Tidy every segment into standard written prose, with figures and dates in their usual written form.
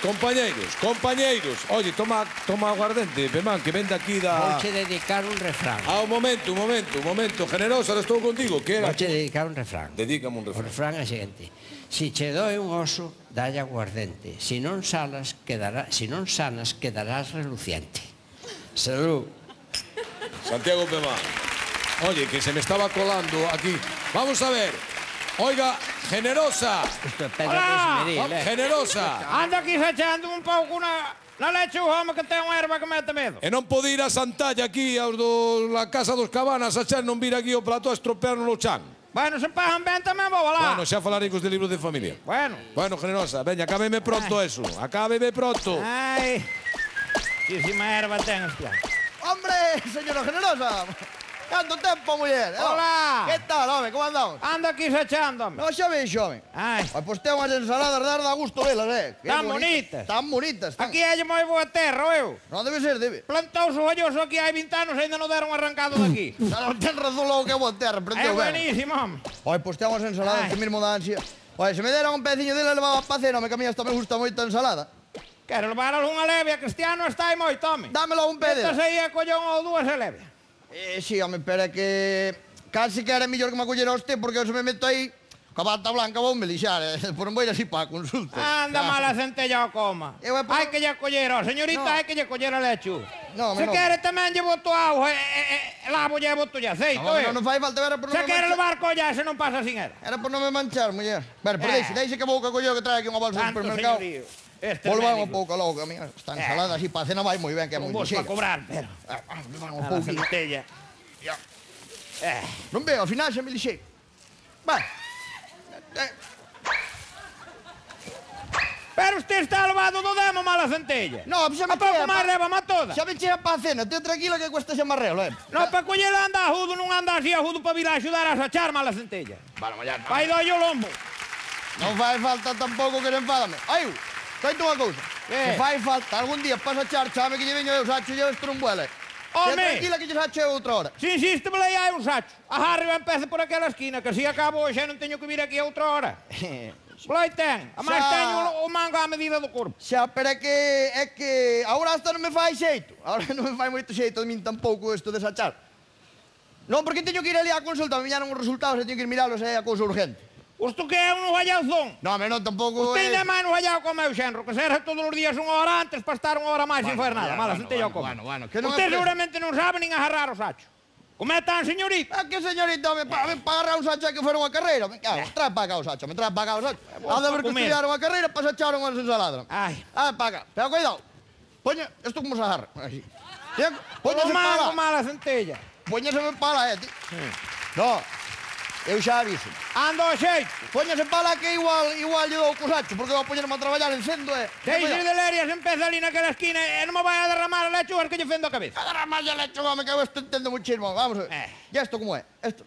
Compañeiros, oye, toma aguardente, Pemán, que vende aquí da... Vouche dedicar un refrán. Un momento, Generosa, estou contigo, que era? Vouche dedicar un refrán. Dedícame un O refrán. refrán é o seguinte: si che doe un oso, dalle aguardente. Si non sanas, quedarás reluciente. Salud. Santiago Pemán. Oye, que se me estaba colando aquí. Vamos a ver. Oiga, Generosa. Isto é pedra de esmeril, Generosa. Anda aquí echando un pouco na lechuga, home, que ten unha erva que mete medo. E non pode ir a Santalla aquí, aos la Casa dos Cabanas, a non vir aquí ao plató a estropearnos no chan. Bueno, se pagan ben tamén vou alá. Bueno, xa falarei cos de libros de familia. Bueno, Generosa, veña, acábeme pronto eso. Acábeme pronto. ai, muchísima erva ten este ano. ¡Hombre, señora Generosa! ¿Canto tempo, muller? Hola. ¿Qué tal, home? ¿Cómo andamos? Anda aquí echando, home. No, xa veixo, home. Ai, Pois ten unhas ensaladas de dar gusto velas, Tan Que bonitas. Tan bonitas. aquí é moi boa terra, eu. Non debe ser, debe. Plantouse o olloso aquí hai 20 anos e ainda non deron arrancado daqui. Non ten razón logo que é boa terra, É prendeu ben. buenísimo, home. Pois ten unhas ensaladas Ai. que mesmo da ansia. Se me deran un peciño dela, levaba pa cena, que a mí hasta me gusta moito a ensalada. Quero levar algunha levia, Cristiano está aí moito, home. Dámelo un pede. Estas aí é collón ou dúas e levia. Sí, home, pero é que... Casi que era mellor que me acollera usted, porque eu se me meto aí... Coa bata blanca vou me lixar, por non vou ir así para a consulta. Anda mala centella o coma. Eu é por- Hai que lle coller, señorita, No. hai que lle coller a lechu. No, Se no. quere tamén lle boto auga e lavo lle boto lle aceite, Non fai falta, era por non Se me quere manchar. levar colla, se non pasa sin era. Era por non me manchar, muller. Bueno, pero deixe que vou que colleu que trae aquí unha bolsa do Tanto supermercado. señorío. Este Volvan un médico. pouco logo, que a mí esta ensalada así para cena vai moi ben, que é Non moi vos lixiga. para cobrar, pero... Un A la pouquinho. centella. Non veo, ao final xa me lixei. Vai. Pero usted está levado do demo, mala centella. No, xa me A pouco máis leva má toda. Xa me chea para a cena, te tranquila que cuesta xa marrelo, Non, para coller anda ajudo, non anda así ajudo para vir a axudar a sachar, mala centella. Bueno, muller, Vai doi o lombo. non fai falta tampouco que se enfádame. Ai, coito unha cousa. Que? Se fai falta algún día para sachar, chame que lle veño eu, sacho lle estrumbuela. Home. Tranquila que lle sacho eu outra hora. Se insiste, me leia hai un sacho. A Harry empece por aquela esquina, que se acabo hoxe non teño que vir aquí a outra hora. Play ten. A máis Xa. teño o mango á medida do corpo. Xa, pero é que agora hasta non me fai xeito. Agora non me fai moito xeito de min tampouco isto de sachar. Non, porque teño que ir ali á consulta, me viñaron os resultados e teño que ir miralos, é a cousa urgente. Usto que é un hallazón. Non, me non tampouco... Usted ainda máis no hallao con o meu xenro, que serve todos os días unha hora antes para estar unha hora máis sin fazer nada. Mala centella o como. Bueno, que non Usted é preso. seguramente non sabe nin agarrar o sacho. Como é tan, señorita? Ah, que señorita, me para agarrar un sacho hai que fuera unha carreira. Me cago, trae para acá o sacho, me trae para acá o sacho. Ha de haber que comer. estudiar unha carreira para sachar unhas ensaladas. Ai. Para acá, pero cuidado. Poña, isto como se agarra. Así. O Póñase mango, para mala centella. Póñaseme para ti. No, eu xa aviso. Ando ao xeito. Póñase para que igual lle dou co sacho, porque vou a poñerme a traballar en sendo, Deixe de lerias, empeza ali naquela esquina e non me vai a derramar a lechuga que lle fendo a cabeza. Agarra máis a lechuga, me cago, isto entendo muchísimo. Vamos a ver. E isto como é? Isto.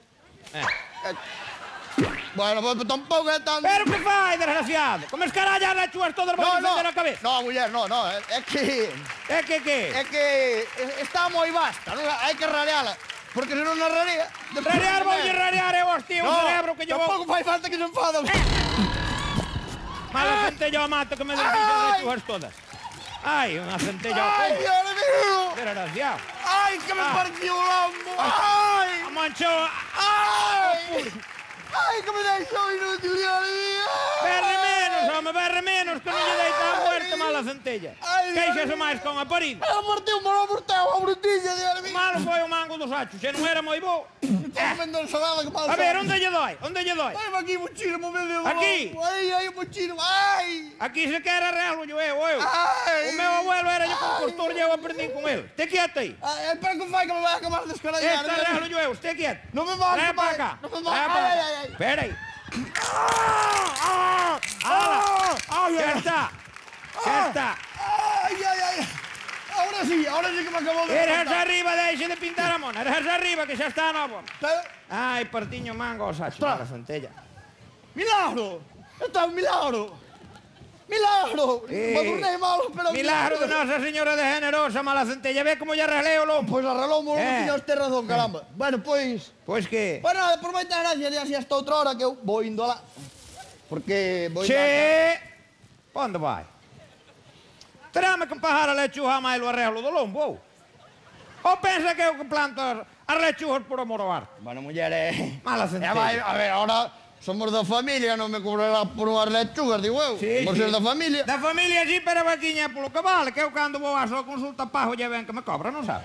Bueno, pues tampouco é tan... Pero que fai, desgraciado? Como escaralla as lechugas todas vos fender a cabeza? No, muller, no, é que... É que? É que está moi vasta, non? Hai que rareala. Porque se non a rarea... Rarear voulle rarear eu, hostia, un cerebro que lle vou... Tampouco fai falta que se enfada. Mala centella ao mato que me desdice as lechugas todas. Ai, unha centella ao Ai, como. Dios mío! Desgraciado. Ai, que me partió o lombo! Ai! A manchou... Ai! Ai, que me deixou inútil, Dios mío! berre menos, que non lle deita a muerte, mala centella. Ai, Queixase máis con a parida. Pero morteu a brutilla, Dios mío! Malo foi o mango do sacho, se non era moi bo. Estou comendo ensalada que mal A ver, sabe. onde lle doi? Onde lle doi? Ai, aquí, muchísimo, meu Deus! Aquí? Ai, muchísimo! Ai! Aquí se quer arreglo eu. Ai! O meu abuelo era yo compostor e eu aprendí con ele. Te quieto aí. Ai, espera que fai que me vai acabar de descarallar. Este arreglo eu, usted quieto. Non me mate, Trae para acá. Non me Trae mate. para Ai, acá. ai, ai. Espera aí. ¡Hala! Ya está. Ya está. Ai, ai, ai. Ahora sí que me acabou de... Erjas arriba, deixe de pintar a mona. Erjas arriba, que xa está novo. Ai, partiño mango, sacho, Ostras. la centella. Milagro! Esto é un milagro! Milagro! Me tornei malo, pero... Milagro de Nosa Señora de Generosa, mala centella. Ve como ya arreglei o lombo. Pois arreglou-me, non tiña usted razón, caramba. Bueno, pois... Pois que? Bueno, nada, por moitas gracias, e así hasta outra hora que eu vou indo alá. Porque vou indo... Che... Onde vai? Terame que pagar a lechuga máis o arreglo do lombo, ou? Ou pensa que eu que planto as lechugas por amor ao arte? Bueno, muller, Mala centella. A ver, ahora somos da familia, non me cobrará por unhas lechugas, digo eu. Vos ser da familia. Da familia sí, pero a vaquiña polo que vale, que eu cando vou á súa consulta pago lle ven que me cobra, non sabe?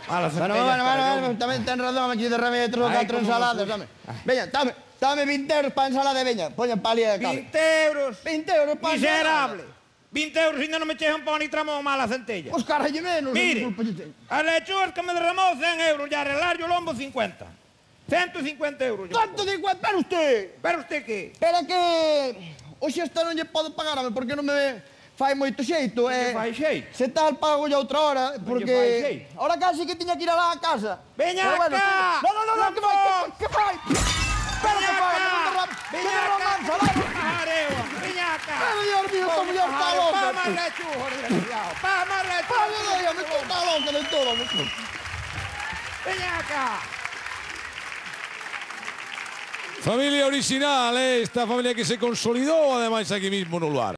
Mala centella. Bueno, tamén ten razón aquí de remedio 3 ou 4 ensaladas, dame. Veña, dame 20 euros para ensalada, veña, poña pa ali de cabe. 20 euros. 20 euros para ensalada. Miserable. 20 euros ainda non me chegan pa ni tramón mala centella. Pois carallo menos. Mire, as lechugas que me derramou 100 euros, ya arreglar o lombo 50. 150 euros. 150, pero usted. Pero usted que? Espera que... Hoxe esta non lle podo pagarame porque non me fai moito xeito. Que fai xeito? Se tal pago ya outra hora, fai porque... xeito. Ahora casi que tiña que ir alá a casa. Veña acá! No, que fai? Que fai? Pero que fai? Veña acá! Veña acá! Pero, Dios mío, esta muller está loca. Pa máis lechugas, desgraciado. Pa máis lechugas. Me está loca de todo. Veña acá! Familia original, esta familia que se consolidou ademais aquí mismo no lugar.